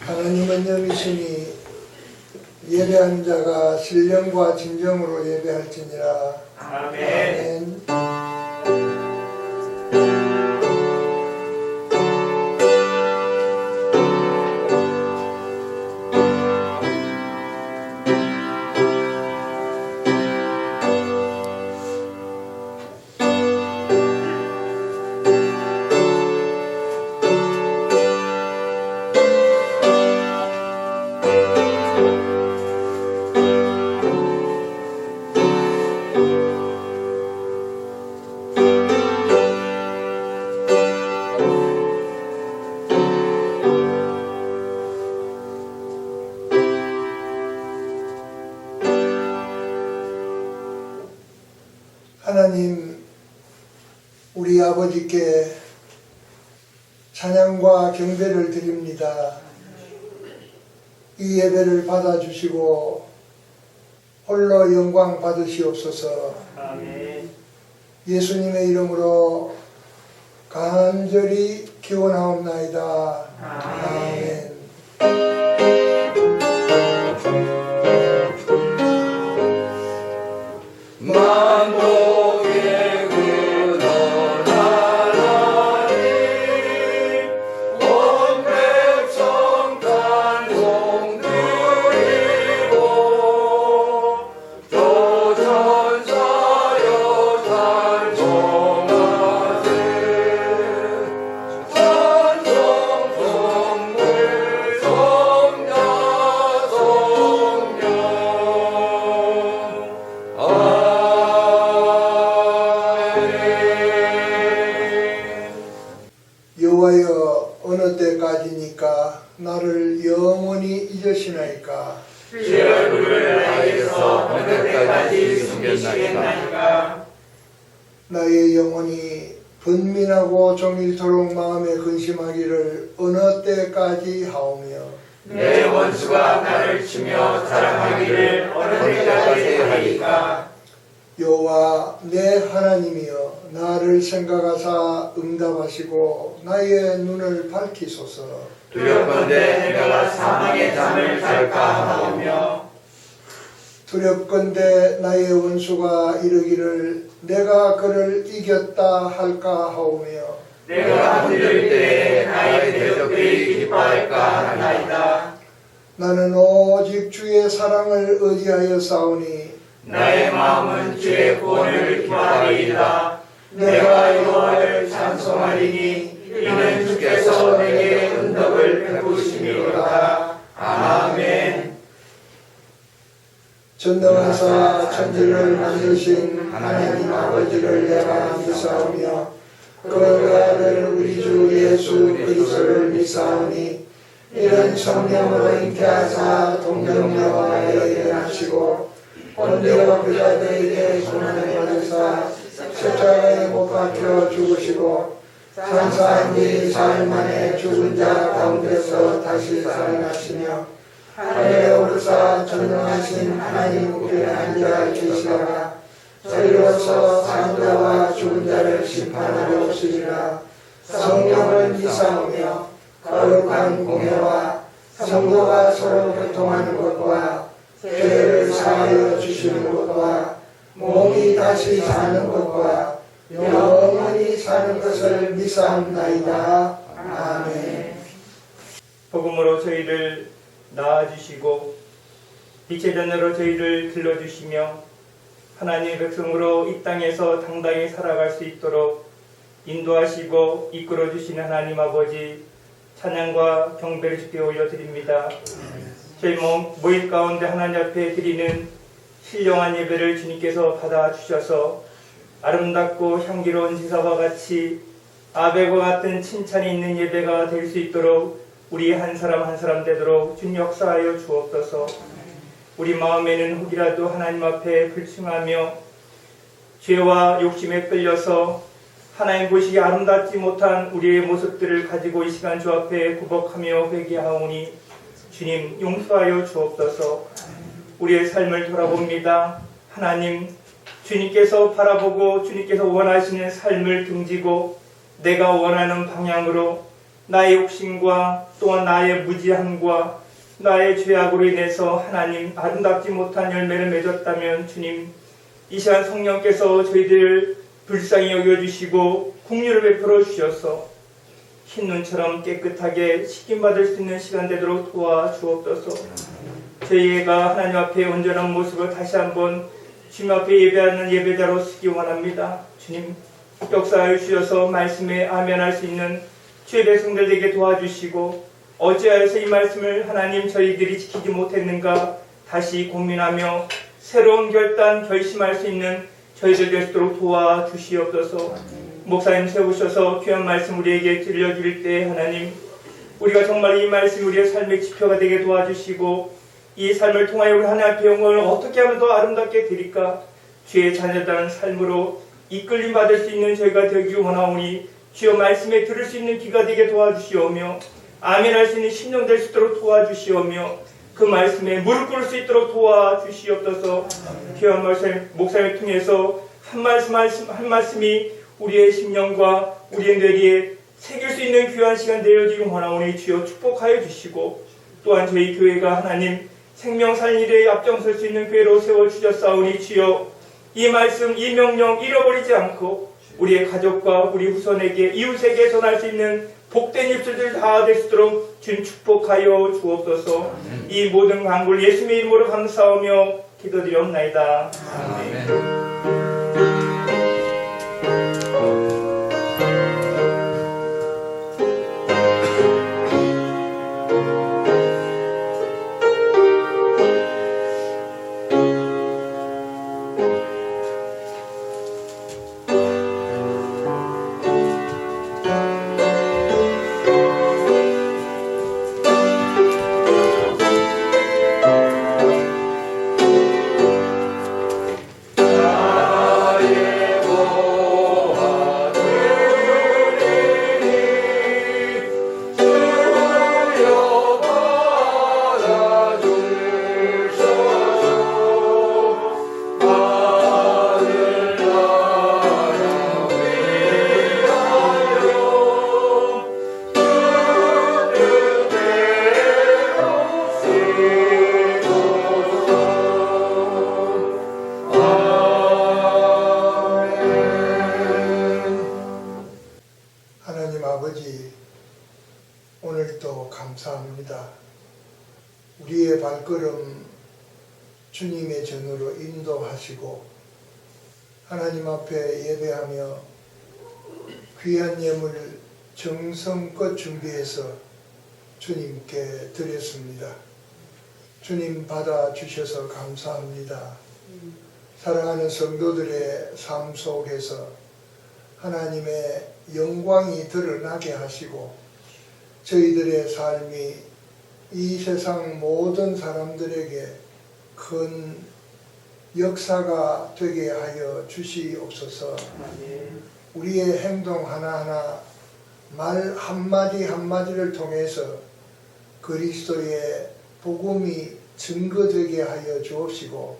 하나님은 영이시니 예배하는 자가 신령과 진정으로 예배할지니라. 아멘. 하나님, 우리 아버지께 찬양과 경배를 드립니다. 이 예배를 받아주시고 홀로 영광 받으시옵소서. 아멘. 예수님의 이름으로 간절히 기원하옵나이다. 아멘. 만복의 근원 하나님 온 백성 찬송 드리고 저 천사여 찬송하세 찬송 성물 성자 성령 여호와여, 어느 때까지니까 나를 영원히 잊으시나이까. 주의 얼굴을 나에게서 어느 때까지 숨기시겠나이까. 나의 영혼이 분민하고 종일토록 마음에 근심하기를 어느 때까지 하오며 내 원수가 나를 치며 자랑하기를 어느 때까지 하리까. 여호와 내 하나님이여, 나를 생각하사 응답하시고 나의 눈을 밝히소서. 두렵건대 내가 사망의 잠을 잘까 하오며 두렵건대 나의 원수가 이르기를 내가 그를 이겼다 할까 하오며 내가 흔들 때에 나의 대적들이 기뻐할까 하나이다. 나는 오직 주의 사랑을 의지하여 싸우니 나의 마음은 주의 구원을 기뻐하리이다. 내가 여호와를 찬송하리니 이는 주께서 내게 은덕을 베푸심이로다. 아멘. 전능하사 천지를 만드신 하나님 아버지를 내가 믿사오며 그 아들 우리 주 예수 그리스도를 믿사오니 이는 성령으로 잉태하사 동정녀와 나에게 하시고 본디오 빌라도에게 고난을 받으사 십자가에 못 박혀 죽으시고 장사한 지 사흘 만에 죽은 자 가운데서 다시 살아나시며 하늘에 오르사 전능하신 하나님 우편에 앉아 계시다가 저희로서 산자와 죽은 자를 심판하러 오시리라. 성령을 믿사오며 거룩한 공회와 성도가 서로 교통하는 것과 죄를 사하여 주시는 것과 몸이 다시 사는 것과 영원히 사는 것을 믿사옵나이다. 아멘. 복음으로 저희를 낳아주시고 빛의 전으로 저희를 길러주시며 하나님의 백성으로 이 땅에서 당당히 살아갈 수 있도록 인도하시고 이끌어주시는 하나님 아버지, 찬양과 경배를 주께 올려드립니다. 저희 모임 가운데 하나님 앞에 드리는 신령한 예배를 주님께서 받아주셔서 아름답고 향기로운 제사와 같이 아벨과 같은 칭찬이 있는 예배가 될 수 있도록 우리 한 사람 한 사람 되도록 주님 역사하여 주옵소서. 우리 마음에는 혹이라도 하나님 앞에 불충하며 죄와 욕심에 끌려서 하나님 보시기 아름답지 못한 우리의 모습들을 가지고 이 시간 주 앞에 구복하며 회개하오니 주님 용서하여 주옵소서. 우리의 삶을 돌아봅니다. 하나님, 주님께서 바라보고 주님께서 원하시는 삶을 등지고 내가 원하는 방향으로 나의 욕심과 또한 나의 무지함과 나의 죄악으로 인해서 하나님 아름답지 못한 열매를 맺었다면 주님, 이 시간 성령께서 저희들을 불쌍히 여겨주시고 긍휼을 베풀어 주셔서 흰눈처럼 깨끗하게 씻김받을 수 있는 시간 되도록 도와주옵소서. 저희가 하나님 앞에 온전한 모습을 다시 한번 주님 앞에 예배하는 예배자로 쓰기 원합니다. 주님, 역사하여 주셔서 말씀에 아멘할 수 있는 주의 백성들에게 도와주시고, 어찌하여서 이 말씀을 하나님 저희들이 지키지 못했는가 다시 고민하며 새로운 결심할 수 있는 저희들 될 수 있도록 도와주시옵소서. 목사님 세우셔서 귀한 말씀 우리에게 들려줄 때 하나님, 우리가 정말 이 말씀이 우리의 삶의 지표가 되게 도와주시고, 이 삶을 통하여 우리 하나님 앞에 영광을 어떻게 하면 더 아름답게 드릴까, 주의 자녀다운 삶으로 이끌림 받을 수 있는 저희가 되기 원하오니 주여 말씀에 들을 수 있는 귀가 되게 도와주시오며, 아멘할 수 있는 심령 될 수 있도록 도와주시오며, 그 말씀에 무릎 꿇을 수 있도록 도와주시옵소서. 귀한 말씀 목사님을 통해서 한 말씀이 우리의 심령과 우리의 뇌리에 새길 수 있는 귀한 시간 되어지기 원하오니 주여 축복하여 주시고, 또한 저희 교회가 하나님 생명 살리기에 앞장설 수 있는 교회로 세워주셨사오니 주여 이 말씀, 이 명령 잃어버리지 않고 우리의 가족과 우리 후손에게, 이웃에게 전할 수 있는 복된 입술들 다 될 수 있도록 주님 축복하여 주옵소서. 이 모든 간구를 예수님의 이름으로 감사하며 기도드리옵나이다. 아멘. 오늘도 감사합니다. 우리의 발걸음 주님의 전으로 인도하시고 하나님 앞에 예배하며 귀한 예물 정성껏 준비해서 주님께 드렸습니다. 주님 받아주셔서 감사합니다. 사랑하는 성도들의 삶 속에서 하나님의 영광이 드러나게 하시고 저희들의 삶이 이 세상 모든 사람들에게 큰 역사가 되게 하여 주시옵소서. 우리의 행동 하나하나, 말 한마디 한마디를 통해서 그리스도의 복음이 증거되게 하여 주옵시고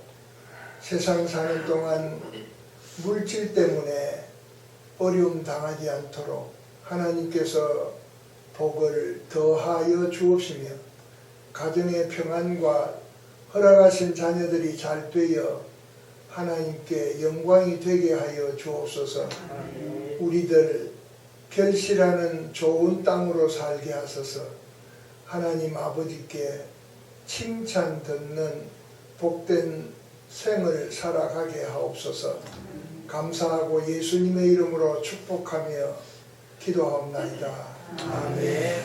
세상 사는 동안 물질 때문에 어려움 당하지 않도록 하나님께서 복을 더하여 주옵시며 가정의 평안과 허락하신 자녀들이 잘 되어 하나님께 영광이 되게 하여 주옵소서. 우리들 결실하는 좋은 땅으로 살게 하소서. 하나님 아버지께 칭찬 듣는 복된 생을 살아가게 하옵소서. 감사하고 예수님의 이름으로 축복하며 기도하옵나이다. 아멘.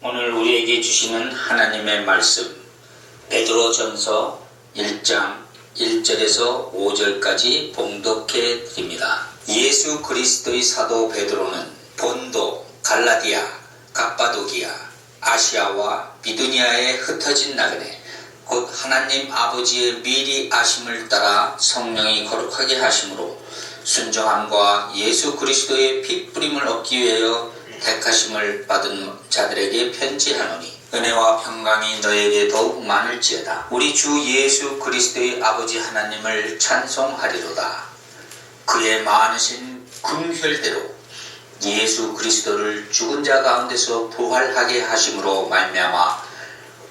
오늘 우리에게 주시는 하나님의 말씀, 베드로전서 1장 1절에서 5절까지 봉독해 드립니다. 예수 그리스도의 사도 베드로는 본도, 갈라디아, 갑바도기아, 아시아와 비두니아에 흩어진 나그네 곧 하나님 아버지의 미리 아심을 따라 성령이 거룩하게 하심으로 순종함과 예수 그리스도의 피 뿌림을 얻기 위하여 택하심을 받은 자들에게 편지하노니 은혜와 평강이 너에게 더욱 많을지어다. 우리 주 예수 그리스도의 아버지 하나님을 찬송하리로다. 그의 많으신 긍휼대로 예수 그리스도를 죽은 자 가운데서 부활하게 하심으로 말미암아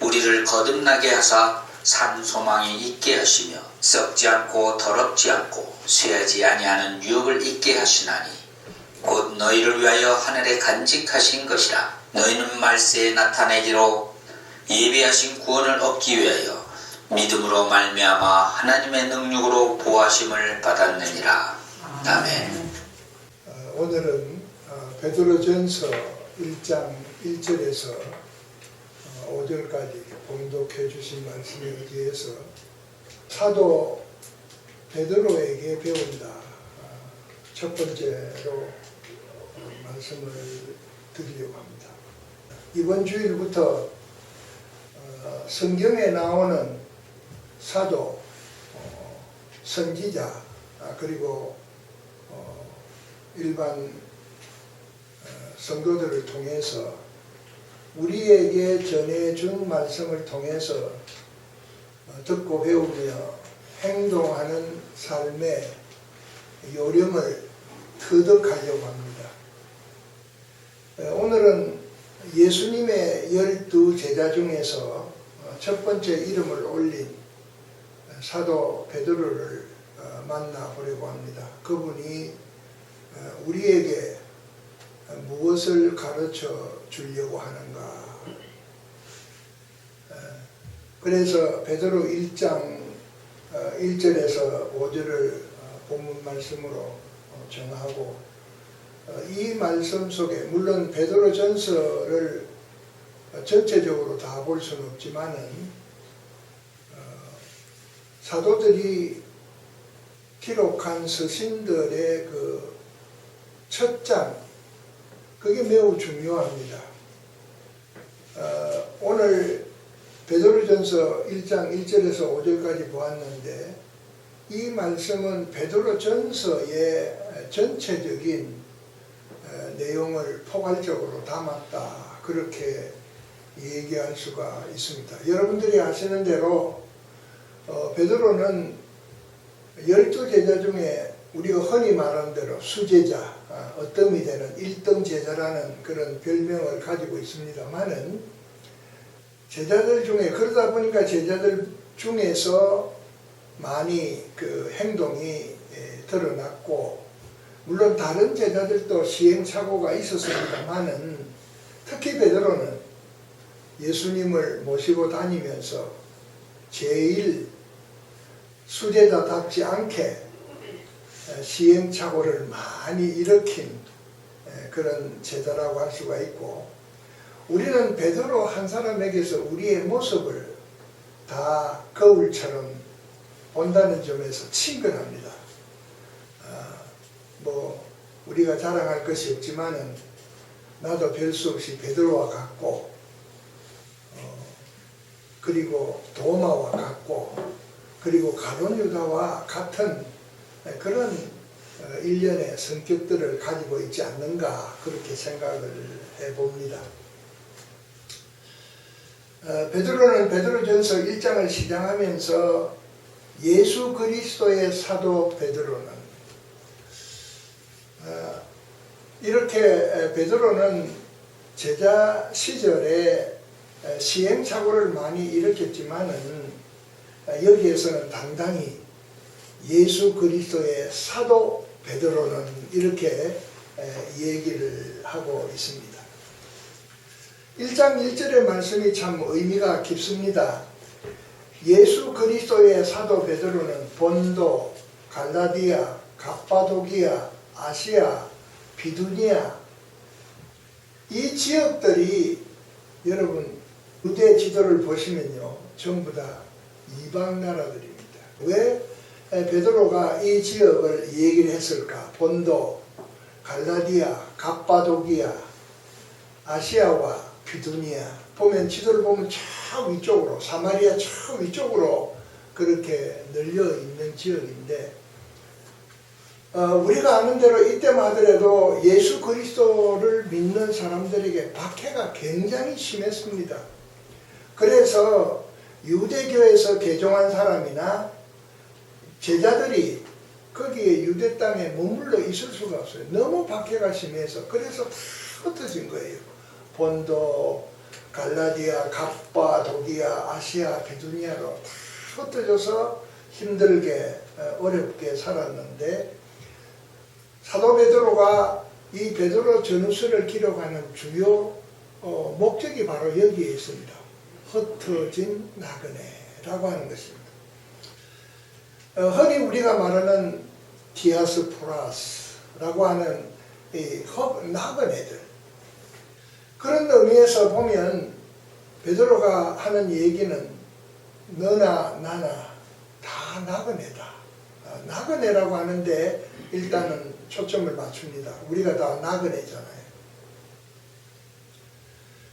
우리를 거듭나게 하사 산 소망이 있게 하시며 썩지 않고 더럽지 않고 쇠하지 아니하는 유업을 있게 하시나니 곧 너희를 위하여 하늘에 간직하신 것이라. 너희는 말세에 나타내기로 예비하신 구원을 얻기 위하여 믿음으로 말미암아 하나님의 능력으로 보하심을 받았느니라. 아멘. 오늘은 베드로전서 1장 1절에서 5절까지 봉독해 주신 말씀에 의해서 사도 베드로에게 배운다. 첫 번째로 말씀을 드리려고 합니다. 이번 주일부터 성경에 나오는 사도, 선지자, 그리고 일반 성도들을 통해서 우리에게 전해준 말씀을 통해서 듣고 배우며 행동하는 삶의 요령을 터득하려고 합니다. 오늘은 예수님의 12 제자 중에서 첫 번째 이름을 올린 사도 베드로를 만나보려고 합니다. 그분이 우리에게 무엇을 가르쳐 주려고 하는가. 그래서 베드로 1장 1절에서 5절을 본문 말씀으로 정하고 이 말씀 속에 물론 베드로 전서를 전체적으로 다 볼 수는 없지만은 사도들이 기록한 서신들의 그 첫 장, 그게 매우 중요합니다. 오늘 베드로전서 1장 1절에서 5절까지 보았는데 이 말씀은 베드로전서의 전체적인 내용을 포괄적으로 담았다, 그렇게 얘기할 수가 있습니다. 여러분들이 아시는 대로 베드로는 12제자 중에 우리가 흔히 말하는 대로 수제자, 어떤 의미에는 1등 제자라는 그런 별명을 가지고 있습니다만은 제자들 중에, 그러다 보니까 제자들 중에서 많이 그 행동이 드러났고, 물론 다른 제자들도 시행착오가 있었습니다만은 특히 베드로는 예수님을 모시고 다니면서 제일 수제자답지 않게 시행착오를 많이 일으킨 그런 제자라고 할 수가 있고, 우리는 베드로 한 사람에게서 우리의 모습을 다 거울처럼 본다는 점에서 친근합니다. 우리가 자랑할 것이 없지만은 나도 별 수 없이 베드로와 같고, 그리고 도마와 같고, 그리고 가룟 유다와 같은 그런 일련의 성격들을 가지고 있지 않는가, 그렇게 생각을 해봅니다. 베드로는 베드로전서 1장을 시작하면서 예수 그리스도의 사도 베드로는, 이렇게 베드로는 제자 시절에 시행착오를 많이 일으켰지만은 여기에서는 당당히 예수 그리스도의 사도 베드로는 이렇게 얘기를 하고 있습니다. 1장 1절의 말씀이 참 의미가 깊습니다. 예수 그리스도의 사도 베드로는 본도, 갈라디아, 갑바도기아, 아시아, 비두니아, 이 지역들이 여러분 유대 지도를 보시면요 전부 다 이방 나라들입니다. 왜 베드로가 이 지역을 얘기를 했을까? 본도, 갈라디아, 갑바도기아, 아시아와 비두니아, 보면 지도를 보면 저 위쪽으로, 사마리아 저 위쪽으로 그렇게 널려 있는 지역인데, 우리가 아는 대로 이때만 하더라도 예수 그리스도를 믿는 사람들에게 박해가 굉장히 심했습니다. 그래서 유대교에서 개종한 사람이나 제자들이 거기에 유대 땅에 머물러 있을 수가 없어요. 너무 박해가 심해서. 그래서 다 흩어진 거예요. 본도, 갈라디아, 갑바도기아, 아시아, 비두니아로 다 흩어져서 힘들게 어렵게 살았는데, 사도 베드로가 이 베드로 전후서를 기록하는 주요 목적이 바로 여기에 있습니다. 흩어진 나그네라고 하는 것입니다. 흔히 우리가 말하는 디아스포라스라고 하는 이 나그네들, 그런 의미에서 보면 베드로가 하는 얘기는 너나 나나 다 나그네다. 나그네라고 하는데 일단은 초점을 맞춥니다. 우리가 다 나그네잖아요.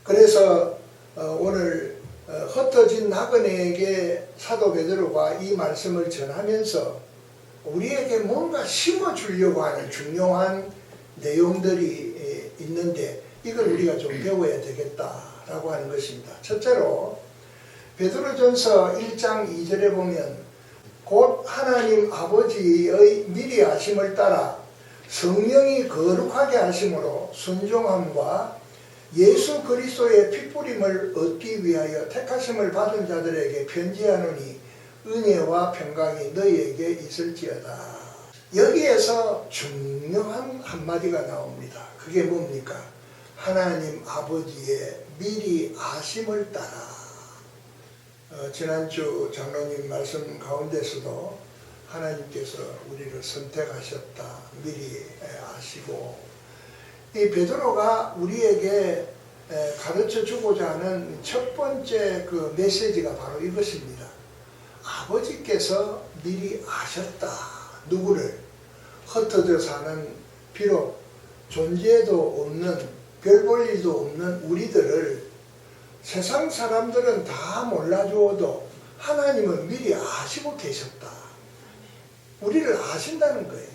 그래서 오늘 흩어진 나그네에게 사도 베드로가 이 말씀을 전하면서 우리에게 뭔가 심어주려고 하는 중요한 내용들이 있는데, 이걸 우리가 좀 배워야 되겠다라고 하는 것입니다. 첫째로 베드로전서 1장 2절에 보면 곧 하나님 아버지의 미리 아심을 따라 성령이 거룩하게 하심으로 순종함과 예수 그리스도의 피뿌림을 얻기 위하여 택하심을 받은 자들에게 편지하노니 은혜와 평강이 너희에게 있을지어다. 여기에서 중요한 한마디가 나옵니다. 그게 뭡니까? 하나님 아버지의 미리 아심을 따라. 지난주 장로님 말씀 가운데서도 하나님께서 우리를 선택하셨다, 미리 아시고, 이 베드로가 우리에게 가르쳐 주고자 하는 첫 번째 그 메시지가 바로 이것입니다. 아버지께서 미리 아셨다. 누구를? 흩어져 사는, 비록 존재도 없는, 별 볼 일도 없는 우리들을 세상 사람들은 다 몰라주어도 하나님은 미리 아시고 계셨다. 우리를 아신다는 거예요.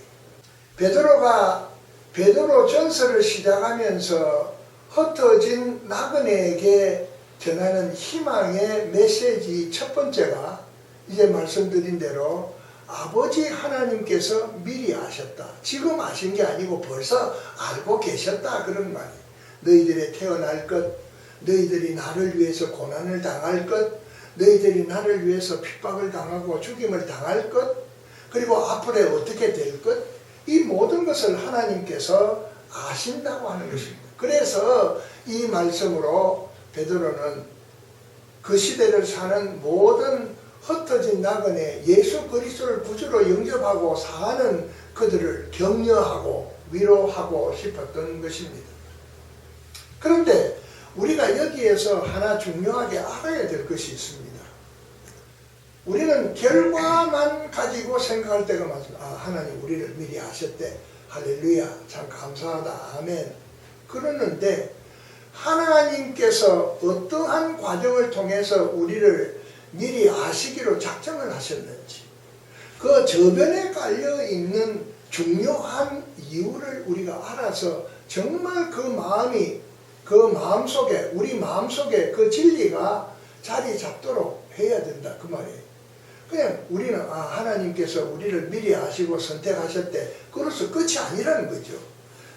베드로 전서를 시작하면서 흩어진 나그네에게 전하는 희망의 메시지 첫 번째가 이제 말씀드린 대로 아버지 하나님께서 미리 아셨다. 지금 아신 게 아니고 벌써 알고 계셨다, 그런 말이에요. 너희들이 태어날 것, 너희들이 나를 위해서 고난을 당할 것, 너희들이 나를 위해서 핍박을 당하고 죽임을 당할 것, 그리고 앞으로 어떻게 될 것, 이 모든 것을 하나님께서 아신다고 하는 것입니다. 그래서 이 말씀으로 베드로는 그 시대를 사는 모든 흩어진 나그네, 예수 그리스도를 구주로 영접하고 사는 그들을 격려하고 위로하고 싶었던 것입니다. 그런데 우리가 여기에서 하나 중요하게 알아야 될 것이 있습니다. 우리는 결과만 가지고 생각할 때가 많습니다. 아, 하나님 우리를 미리 아셨대. 할렐루야, 참 감사하다, 아멘. 그러는데 하나님께서 어떠한 과정을 통해서 우리를 미리 아시기로 작정을 하셨는지, 그 저변에 깔려있는 중요한 이유를 우리가 알아서 정말 그 마음속에, 우리 마음속에 그 진리가 자리 잡도록 해야 된다, 그 말이에요. 그냥 우리는 하나님께서 우리를 미리 아시고 선택하셨대, 그로서 끝이 아니라는 거죠.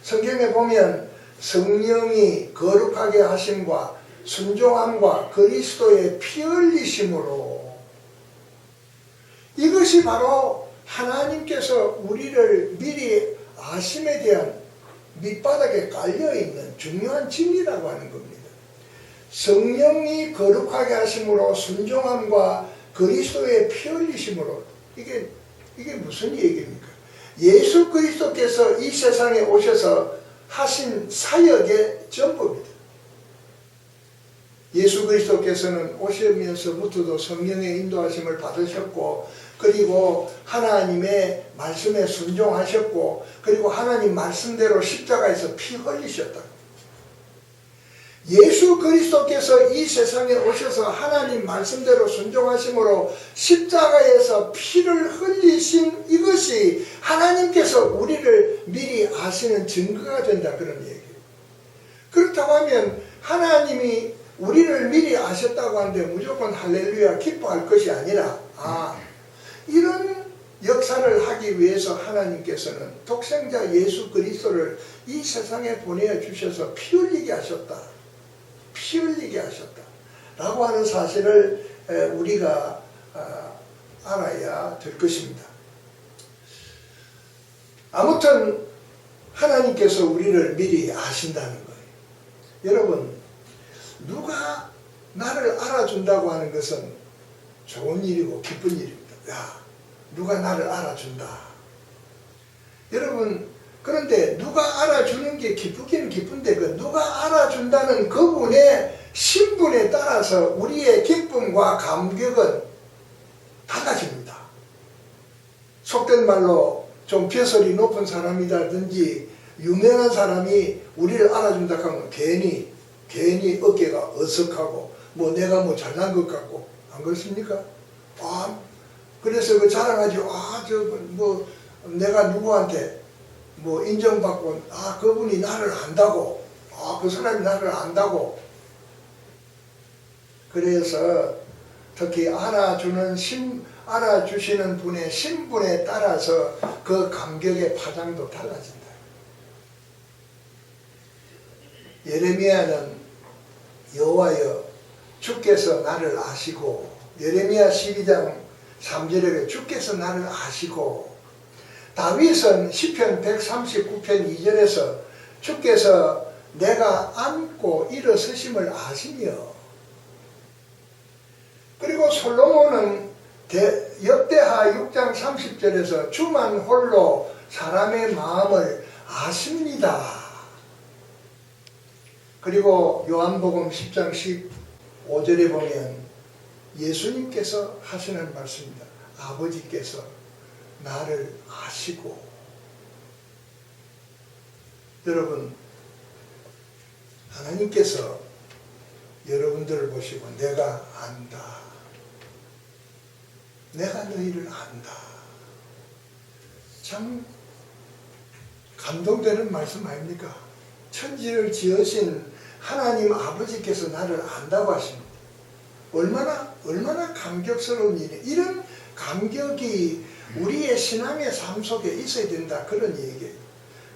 성경에 보면 성령이 거룩하게 하심과 순종함과 그리스도의 피 흘리심으로, 이것이 바로 하나님께서 우리를 미리 아심에 대한 밑바닥에 깔려있는 중요한 진리라고 하는 겁니다. 성령이 거룩하게 하심으로 순종함과 그리스도의 피 흘리심으로, 이게 무슨 얘기입니까? 예수 그리스도께서 이 세상에 오셔서 하신 사역의 전부입니다. 예수 그리스도께서는 오시면서부터도 성령의 인도하심을 받으셨고, 그리고 하나님의 말씀에 순종하셨고, 그리고 하나님 말씀대로 십자가에서 피 흘리셨다. 예수 그리스도께서 이 세상에 오셔서 하나님 말씀대로 순종하심으로 십자가에서 피를 흘리신 이것이 하나님께서 우리를 미리 아시는 증거가 된다, 그런 얘기예요. 그렇다고 하면 하나님이 우리를 미리 아셨다고 하는데 무조건 할렐루야 기뻐할 것이 아니라, 이런 역사를 하기 위해서 하나님께서는 독생자 예수 그리스도를 이 세상에 보내주셔서 피 흘리게 하셨다. 피 흘리게 하셨다. 라고 하는 사실을 우리가 알아야 될 것입니다. 아무튼 하나님께서 우리를 미리 아신다는 거예요. 여러분, 누가 나를 알아준다고 하는 것은 좋은 일이고 기쁜 일입니다. 야, 누가 나를 알아준다. 여러분, 그런데 누가 알아주는 게 기쁘기는 기쁜데 그 누가 알아준다는 그분의 신분에 따라서 우리의 기쁨과 감격은 달라집니다. 속된 말로 좀 벼슬이 높은 사람이라든지 유명한 사람이 우리를 알아준다 하면 괜히 어깨가 어석하고 뭐 내가 뭐 잘난 것 같고 안 그렇습니까? 그래서 그 자랑하지. 뭐 내가 누구한테 뭐 인정받고 그분이 나를 안다고 그 사람이 나를 안다고. 그래서 특히 알아주시는 분의 신분에 따라서 그 감격의 파장도 달라진다. 예레미야는 여호와여 주께서 나를 아시고, 예레미야 12장 3절에 주께서 나를 아시고, 다윗은 시편 139편 2절에서 주께서 내가 앉고 일어서심을 아시며, 그리고 솔로몬은 역대하 6장 30절에서 주만 홀로 사람의 마음을 아십니다. 그리고 요한복음 10장 15절에 보면 예수님께서 하시는 말씀입니다. 아버지께서 나를 아시고. 여러분, 하나님께서 여러분들을 보시고 내가 안다. 내가 너희를 안다. 참 감동되는 말씀 아닙니까? 천지를 지으신 하나님 아버지께서 나를 안다고 하십니다. 얼마나 감격스러운 일이에요. 이런 감격이 우리의 신앙의 삶 속에 있어야 된다. 그런 얘기예요.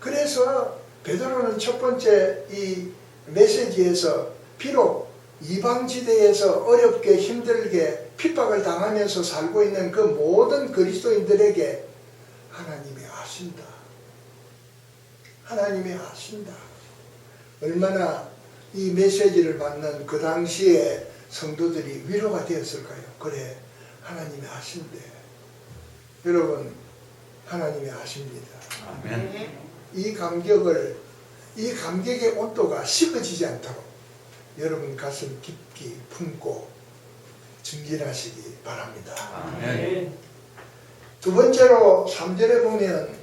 그래서 베드로는 첫 번째 이 메시지에서 비록 이방지대에서 어렵게 힘들게 핍박을 당하면서 살고 있는 그 모든 그리스도인들에게 하나님이 아신다. 하나님이 아신다. 얼마나 이 메시지를 받는 그 당시에 성도들이 위로가 되었을까요? 그래, 하나님이 아신대. 여러분, 하나님이 아십니다. 아멘. 이 감격의 온도가 식어지지 않도록 여러분 가슴 깊이 품고 증진하시기 바랍니다. 아멘. 두 번째로 3절에 보면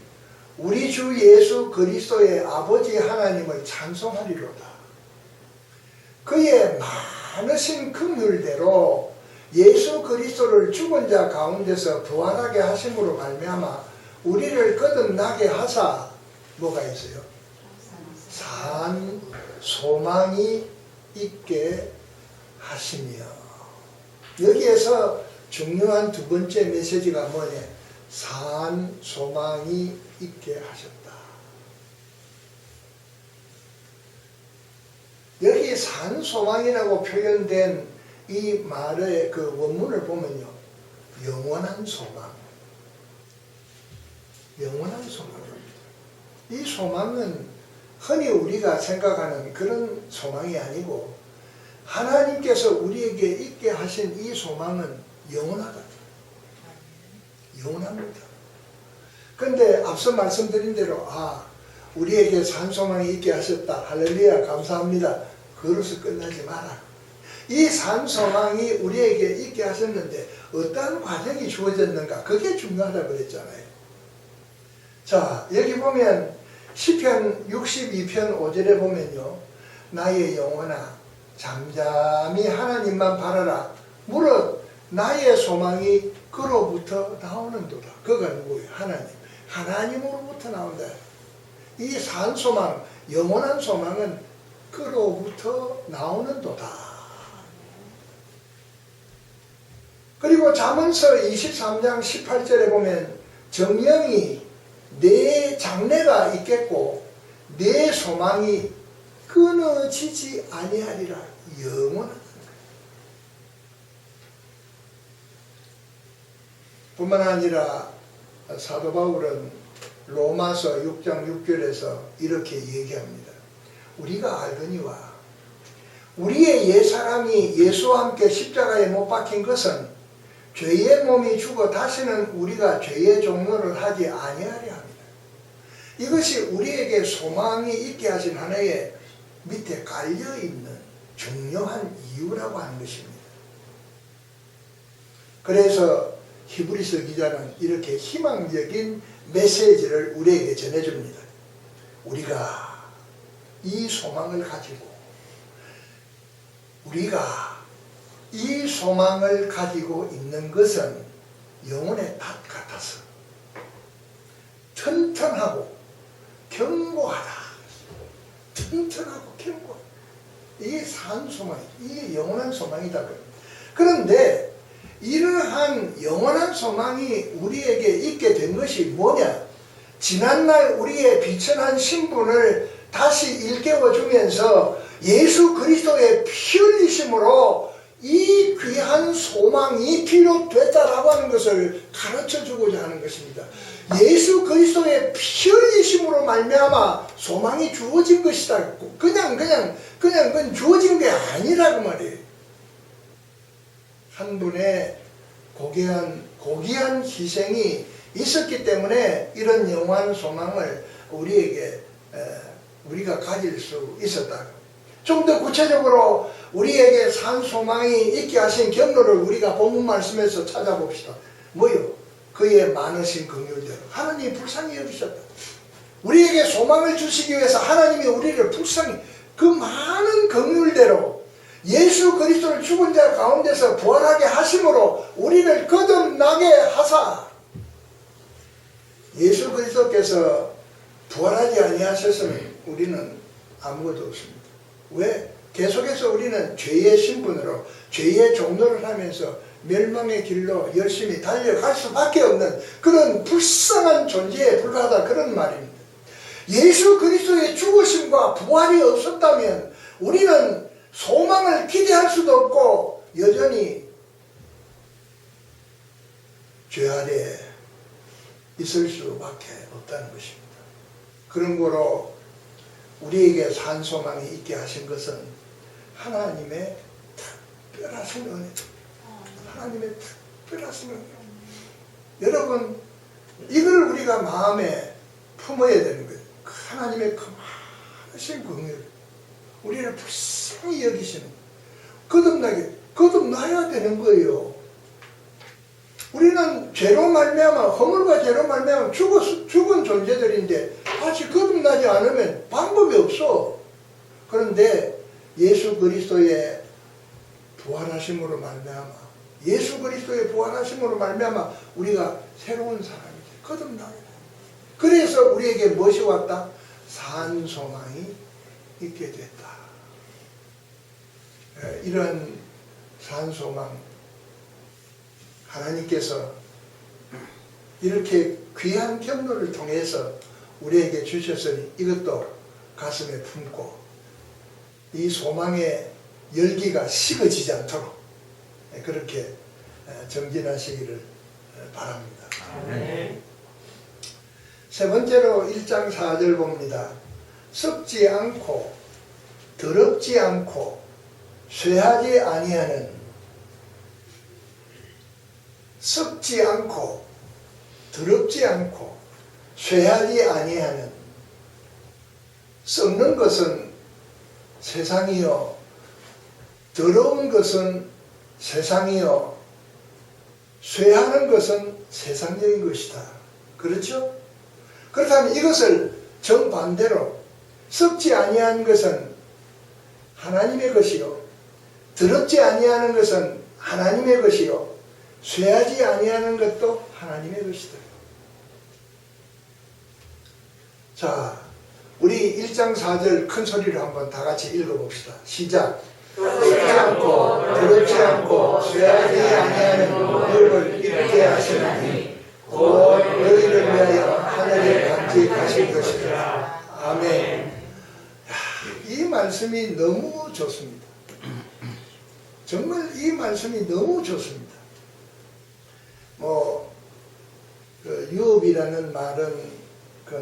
우리 주 예수 그리스도의 아버지 하나님을 찬송하리로다. 그의 많으신 긍휼대로 예수 그리스도를 죽은 자 가운데서 부활하게 하심으로 말미암아 우리를 거듭나게 하사 뭐가 있어요? 산 소망이 있게 하시며. 여기에서 중요한 두 번째 메시지가 뭐냐? 산 소망이 있게 하셨다. 여기 산 소망이라고 표현된 이 말의 그 원문을 보면요, 영원한 소망, 영원한 소망입니다. 이 소망은 흔히 우리가 생각하는 그런 소망이 아니고 하나님께서 우리에게 있게 하신 이 소망은 영원하다. 영원합니다. 그런데 앞서 말씀드린 대로 우리에게 산 소망이 있게 하셨다. 할렐루야, 감사합니다. 그것으로 끝나지 마라. 이 산 소망이 우리에게 있게 하셨는데 어떤 과정이 주어졌는가? 그게 중요하다고 그랬잖아요. 자, 여기 보면 시편 62편 5절에 보면요, 나의 영혼아 잠잠히 하나님만 바라라. 무릇 나의 소망이 그로부터 나오는도다. 그가 누구예요? 하나님. 하나님으로부터 나온다. 이 산 소망, 영원한 소망은 그로부터 나오는도다. 그리고 잠언서 23장 18절에 보면 정령이 내 장래가 있겠고 내 소망이 끊어지지 아니하리라. 영원한 뿐만 아니라 사도 바울은 로마서 6장 6절에서 이렇게 얘기합니다. 우리가 알거니와 우리의 옛사람이 예수와 함께 십자가에 못 박힌 것은 죄의 몸이 죽어 다시는 우리가 죄의 종로를 하지 아니하려 합니다. 이것이 우리에게 소망이 있게 하신 하나의 밑에 깔려있는 중요한 이유라고 하는 것입니다. 그래서 히브리서 기자는 이렇게 희망적인 메시지를 우리에게 전해줍니다. 우리가 이 소망을 가지고 있는 것은 영혼의 닷 같아서 튼튼하고 견고하다. 튼튼하고 견고하다. 이게 산 소망이다. 이게 영원한 소망이다. 그런데 이러한 영원한 소망이 우리에게 있게 된 것이 뭐냐? 지난날 우리의 비천한 신분을 다시 일깨워주면서 예수 그리스도의 피 흘리심으로 이 귀한 소망이 비롯됐다라고 하는 것을 가르쳐주고자 하는 것입니다. 예수 그리스도의 피 흘리심으로 말미암아 소망이 주어진 것이다. 그건 주어진 게 아니라고 말이에요. 한 분의 고귀한 희생이 있었기 때문에 이런 영원한 소망을 우리가 가질 수 있었다. 좀 더 구체적으로 우리에게 산 소망이 있게 하신 경로를 우리가 본문 말씀에서 찾아봅시다. 뭐요? 그의 많으신 긍휼대로 하나님이 불쌍히 여기셨다. 우리에게 소망을 주시기 위해서 하나님이 우리를 불쌍히 그 많은 긍휼대로 예수 그리스도를 죽은 자 가운데서 부활하게 하심으로 우리를 거듭나게 하사. 예수 그리스도께서 부활하지 아니하셨으면 우리는 아무것도 없습니다. 왜? 계속해서 우리는 죄의 신분으로 죄의 종로를 하면서 멸망의 길로 열심히 달려갈 수밖에 없는 그런 불쌍한 존재에 불과하다, 그런 말입니다. 예수 그리스도의 죽으심과 부활이 없었다면 우리는 소망을 기대할 수도 없고 여전히 죄 아래 있을 수밖에 없다는 것입니다. 그런 거로 우리에게 산 소망이 있게 하신 것은 하나님의 특별하신 은혜, 하나님의 특별하신 은혜. 여러분, 이걸 우리가 마음에 품어야 되는 거예요. 하나님의 그 많으신 긍휼, 우리를 불쌍히 여기시는, 거듭나야 되는 거예요. 우리는 죄로 말미암아, 허물과 죄로 말미암아 죽은 존재들인데 아직 거듭나지 않으면 방법이 없어. 그런데 예수 그리스도의 부활하심으로 말미암아, 예수 그리스도의 부활하심으로 말미암아 우리가 새로운 사람이 돼. 거듭나게 돼. 그래서 우리에게 무엇이 왔다? 산 소망이 있게 됐다. 이런 산 소망, 하나님께서 이렇게 귀한 경로를 통해서 우리에게 주셨으니 이것도 가슴에 품고 이 소망의 열기가 식어지지 않도록 그렇게 정진하시기를 바랍니다. 네. 세 번째로 1장 4절 봅니다. 썩지 않고 더럽지 않고 쇠하지 아니하는, 썩지 않고 더럽지 않고 쇠하지 아니하는. 썩는 것은 세상이요, 더러운 것은 세상이요, 쇠하는 것은 세상적인 것이다. 그렇죠? 그렇다면 이것을 정반대로 썩지 아니한 것은 하나님의 것이요, 더럽지 아니하는 것은 하나님의 것이요, 쇠하지 아니하는 것도 하나님의 것이다. 자, 우리 1장 4절 큰 소리로 한번 다 같이 읽어봅시다. 시작. 썩지 않고 더럽지 않고 쇠하지 아니하는 율법을 입게 하시나니 곧 곧 너희를 위하여 하늘에 간직하신 것이라. 아멘. 이 말씀이 너무 좋습니다. 정말 이 말씀이 너무 좋습니다. 유업이라는 말은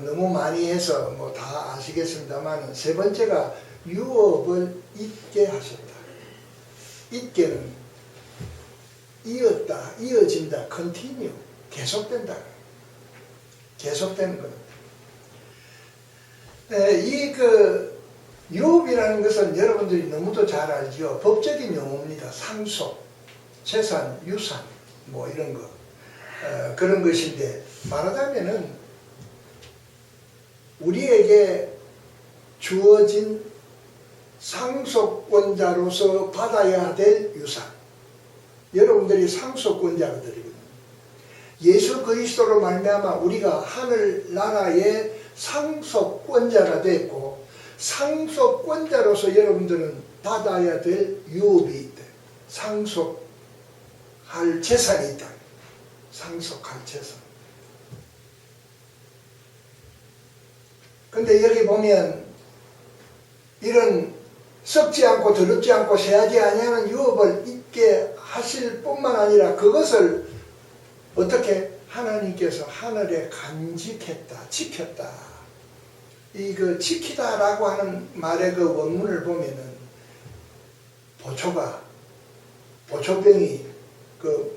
너무 많이 해서 다 아시겠습니다만, 세 번째가 유업을 잊게 하셨다. 잊게는 이었다, 이어진다, continue, 계속된다. 계속되는 겁니다. 이 유업이라는 것은 여러분들이 너무도 잘 알죠. 법적인 용어입니다. 상속, 재산, 유산, 이런 거. 그런 것인데, 말하자면은 우리에게 주어진 상속권자로서 받아야 될 유산. 여러분들이 상속권자가 되거든요. 예수 그리스도로 말미암아 우리가 하늘나라의 상속권자가 됐고, 상속권자로서 여러분들은 받아야 될 유업이 있다. 상속할 재산이 있다. 상속할 재산. 근데 여기 보면 이런 썩지 않고 더럽지 않고 새하지 아니하는 유업을 잊게 하실 뿐만 아니라 그것을 어떻게 하나님께서 하늘에 간직했다, 지켰다. 이 지키다라고 하는 말의 원문을 보면은 보초병이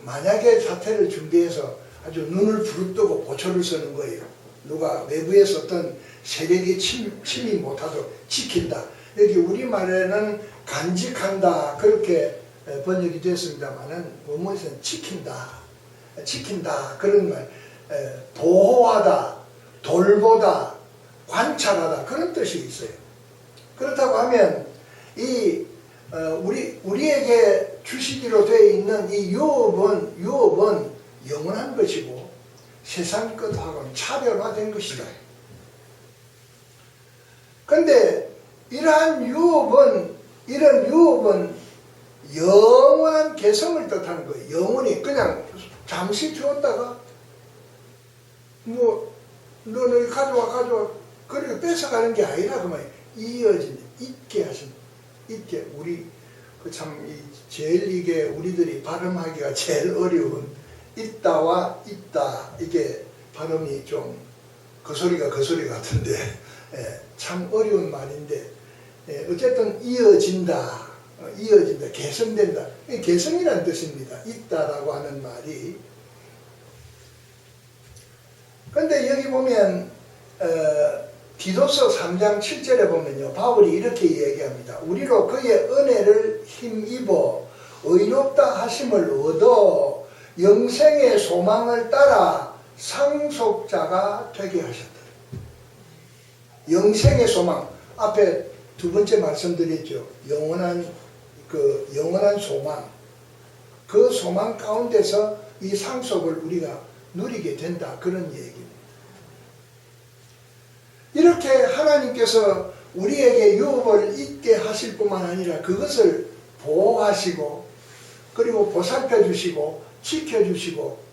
만약에 사태를 준비해서 아주 눈을 부릅뜨고 보초를 쓰는 거예요. 누가 외부에서 어떤 세력이 침입 못하도록 지킨다. 여기 우리말에는 간직한다 그렇게 번역이 됐습니다만은 원문에서는 지킨다 그런 말, 보호하다, 돌보다, 관찰하다 그런 뜻이 있어요. 그렇다고 하면 우리에게 주시기로 되어 있는 이 유업은 영원한 것이고 세상 것하고는 차별화된 것이다. 그런데 이런 유업은 영원한 개성을 뜻하는 거예요. 영원히 그냥 잠시 주었다가 너희 가져와 그렇게 뺏어가는 게 아니라 그 말이에요. 이어진다. 잊게 하신다. 잊게. 제일 이게 우리들이 발음하기가 제일 어려운 있다와 있다, 이게 발음이 좀 그 소리 같은데 참 어려운 말인데, 어쨌든 이어진다, 개성된다. 개성이라는 뜻입니다. 있다라고 하는 말이. 근데 여기 보면 디도서 3장 7절에 보면요, 바울이 이렇게 얘기합니다. 우리로 그의 은혜를 힘입어 의롭다 하심을 얻어 영생의 소망을 따라 상속자가 되게 하셨다. 영생의 소망, 앞에 두 번째 말씀드렸죠. 영원한 소망, 그 소망 가운데서 이 상속을 우리가 누리게 된다, 그런 얘기입니다. 이렇게 하나님께서 우리에게 유업을 잊게 하실 뿐만 아니라 그것을 보호하시고 그리고 보살펴 주시고 지켜주시고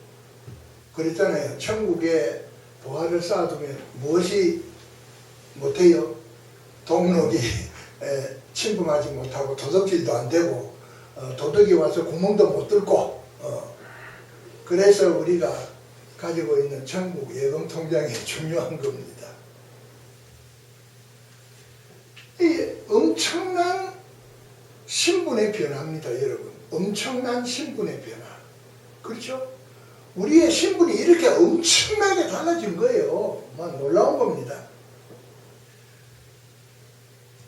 그랬잖아요. 천국에 보화를 쌓아두면 무엇이 못해요? 동록이 침범하지 못하고 도둑질도 안 되고 도둑이 와서 구멍도 못 뚫고 그래서 우리가 가지고 있는 천국 예금 통장이 중요한 겁니다. 이 엄청난 신분의 변화입니다, 여러분. 엄청난 신분의 변화. 그렇죠? 우리의 신분이 이렇게 엄청나게 달라진 거예요. 놀라운 겁니다.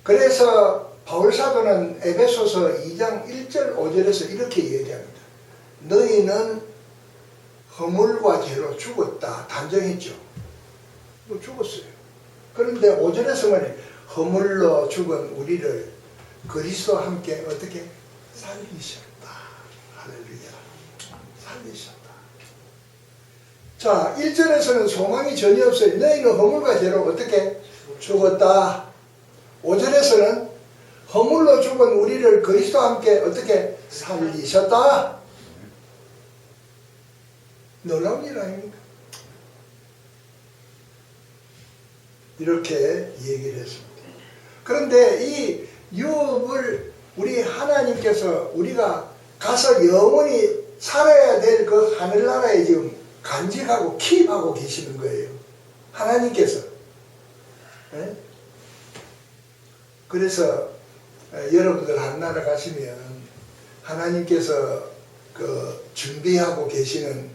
그래서 바울사도는 에베소서 2장 1절 5절에서 이렇게 얘기합니다. 너희는 허물과 죄로 죽었다. 단정했죠. 죽었어요. 그런데 5절에서 말해 허물로 죽은 우리를 그리스도와 함께 어떻게 살리셨다. 할렐루야. 살리셨다. 자, 1절에서는 소망이 전혀 없어요. 너희는 허물과 죄로 어떻게 죽었다. 5절에서는 허물로 죽은 우리를 그리스도와 함께 어떻게 살리셨다. 놀라운 일 아닙니까? 이렇게 얘기를 했습니다. 그런데 이 유업을 우리 하나님께서 우리가 가서 영원히 살아야 될 그 하늘나라에 지금 간직하고 킵하고 계시는 거예요. 하나님께서. 네? 그래서 여러분들 한나라 가시면 하나님께서 그 준비하고 계시는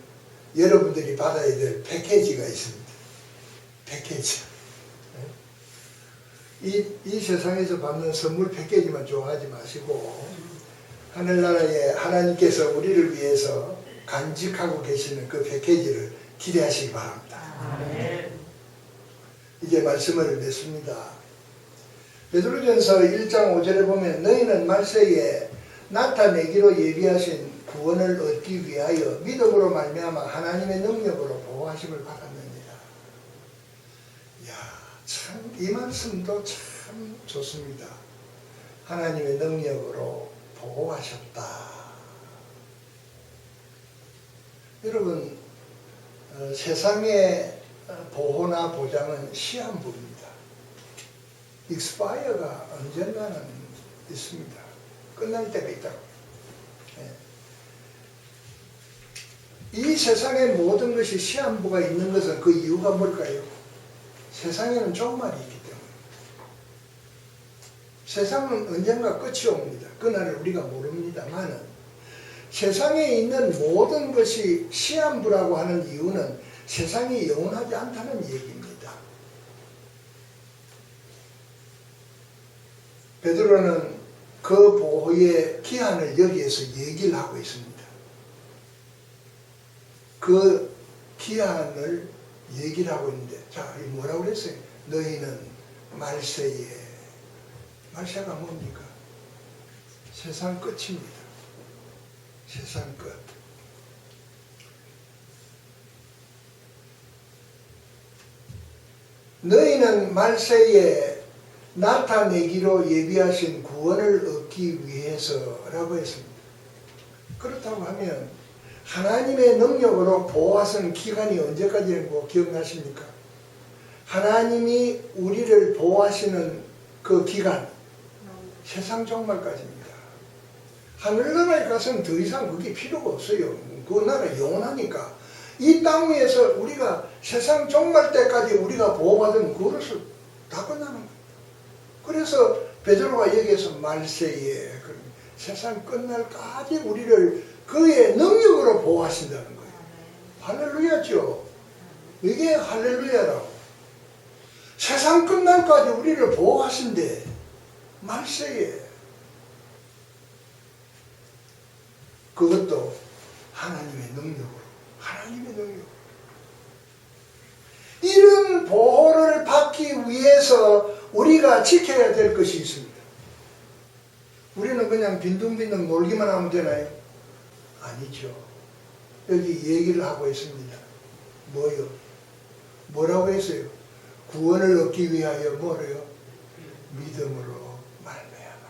여러분들이 받아야 될 패키지가 있습니다. 패키지. 이 세상에서 받는 선물 패키지만 좋아하지 마시고 하늘나라에 하나님께서 우리를 위해서 간직하고 계시는 그 패키지를 기대하시기 바랍니다. 이제 말씀을 맺습니다. 베드로전서 1장 5절에 보면 너희는 말세에 나타내기로 예비하신 구원을 얻기 위하여 믿음으로 말미암아 하나님의 능력으로 보호하심을 받았느니라. 이야, 참 이 말씀도 참 좋습니다. 하나님의 능력으로 보호하셨다. 여러분, 세상의 보호나 보장은 시한부입니다. 익스파이어가 언젠가는 있습니다. 끝날 때가 있다고. 이 세상의 모든 것이 시한부가 있는 것은 그 이유가 뭘까요? 세상에는 종말이 있기 때문에. 세상은 언젠가 끝이 옵니다. 그날을 우리가 모릅니다만은 세상에 있는 모든 것이 시한부라고 하는 이유는 세상이 영원하지 않다는 얘기입니다. 베드로는 그 보호의 기한을 여기에서 얘기를 하고 있습니다. 그 기한을 얘기를 하고 있는데, 자, 뭐라고 그랬어요? 너희는 말세에, 말세가 뭡니까? 세상 끝입니다. 세상 끝. 너희는 말세에 나타내기로 예비하신 구원을 얻기 위해서라고 했습니다. 그렇다고 하면 하나님의 능력으로 보호하시는 기간이 언제까지인 거 기억나십니까? 하나님이 우리를 보호하시는 그 기간, 세상 종말까지입니다. 하늘나라에 가서는 더 이상 그게 필요가 없어요. 그 나라 영원하니까. 이 땅 위에서 우리가 세상 종말 때까지 우리가 보호받은 그것을 다 끝나는 거예요. 그래서 베드로가 여기에서 말세에 세상 끝날까지 우리를 그의 능력으로 보호하신다는 거예요. 할렐루야죠. 이게 할렐루야라고. 세상 끝날까지 우리를 보호하신대. 말세에. 그것도 하나님의 능력으로. 하나님의 능력. 이런 보호를 받기 위해서 우리가 지켜야 될 것이 있습니다. 우리는 그냥 빈둥빈둥 놀기만 하면 되나요? 아니죠. 여기 얘기를 하고 있습니다. 뭐요? 뭐라고 했어요? 구원을 얻기 위하여 뭐래요? 믿음으로 말미암아.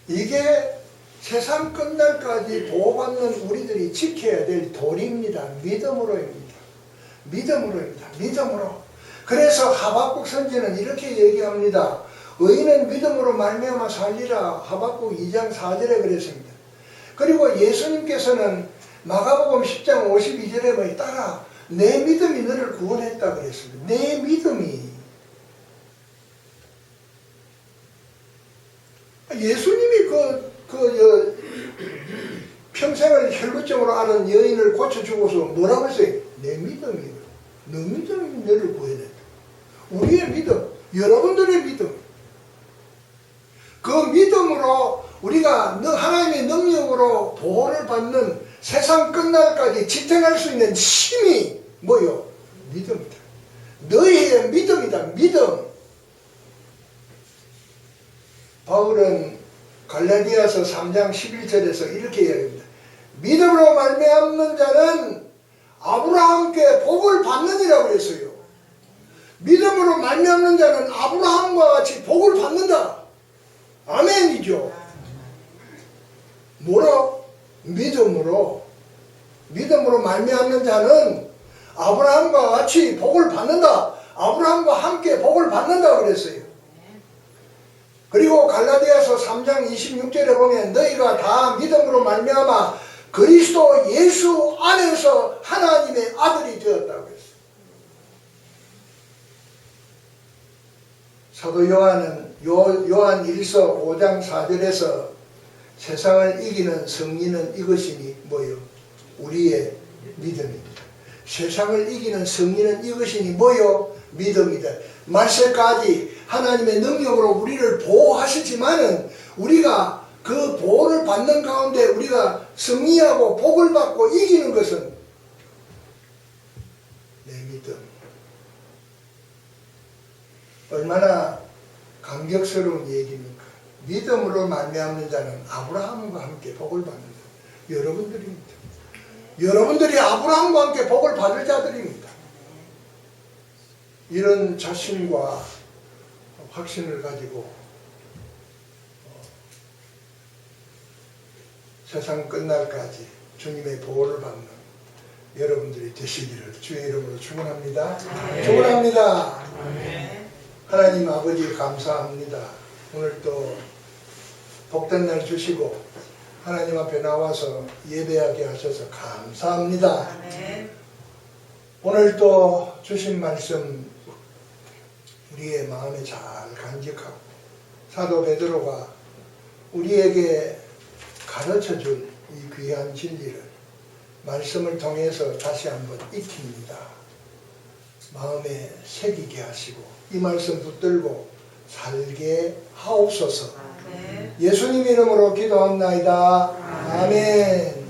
이게 세상 끝날까지 보호받는 우리들이 지켜야 될 도리입니다. 믿음으로입니다. 믿음으로입니다. 믿음으로. 그래서 하박국 선지는 이렇게 얘기합니다. 의인은 믿음으로 말미암아 살리라. 하박국 2장 4절에 그랬습니다. 그리고 예수님께서는 마가복음 10장 52절에 보니 따라 내 믿음이 너를 구원했다 그랬습니다. 내 믿음이. 예수님이 평생을 혈루증으로 앓은 여인을 고쳐주고서 뭐라고 했어요? 내 믿음이. 너 믿음이 너를 구해냈다. 우리의 믿음, 여러분들의 믿음. 그 믿음으로 우리가 하나님의 능력으로 보호를 받는 세상 끝날까지 지탱할 수 있는 힘이 뭐요? 믿음이다. 너희의 믿음이다. 믿음. 바울은 갈라디아서 3장 11절에서 이렇게 이야기합니다. 믿음으로 말미암는 자는 아브라함께 복을 받느니라고 했어요. 믿음으로 말미암는 자는 아브라함과 같이 복을 받는다. 아멘이죠. 뭐라? 믿음으로 말미암는 자는 아브라함과 같이 복을 받는다. 아브라함과 함께 복을 받는다 그랬어요. 그리고 갈라디아서 3장 26절에 보면 너희가 다 믿음으로 말미암아 그리스도 예수 안에서 하나님의 아들이 되었다고 했어요. 사도 요한은 요한 1서 5장 4절에서 세상을 이기는 승리는 이것이니 뭐요? 우리의 믿음입니다. 세상을 이기는 승리는 이것이니 뭐요? 믿음이다. 말세까지 하나님의 능력으로 우리를 보호하시지만은 우리가 그 보호를 받는 가운데 우리가 승리하고 복을 받고 이기는 것은 내 믿음. 얼마나 감격스러운 얘기입니까? 믿음으로 말미암는 자는 아브라함과 함께 복을 받는다. 여러분들입니다. 여러분들이 아브라함과 함께 복을 받을 자들입니다. 이런 자신과 확신을 가지고 세상 끝날까지 주님의 보호를 받는 여러분들이 되시기를 주의 이름으로 축원합니다. 축원합니다. 하나님 아버지 감사합니다. 오늘 또 복된 날 주시고 하나님 앞에 나와서 예배하게 하셔서 감사합니다. 오늘 또 주신 말씀 우리의 마음에 잘 간직하고 사도 베드로가 우리에게 가르쳐준 이 귀한 진리를 말씀을 통해서 다시 한번 익힙니다. 마음에 새기게 하시고 이 말씀 붙들고 살게 하옵소서. 예수님 이름으로 기도합나이다. 아멘.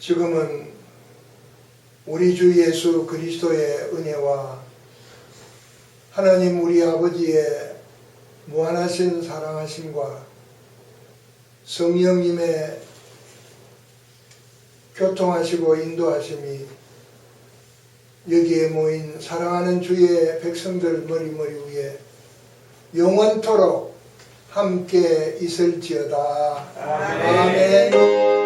지금은 우리 주 예수 그리스도의 은혜와 하나님 우리 아버지의 무한하신 사랑하심과 성령님의 교통하시고 인도하심이 여기에 모인 사랑하는 주의 백성들 머리머리 위에 영원토록 함께 있을지어다. 아멘.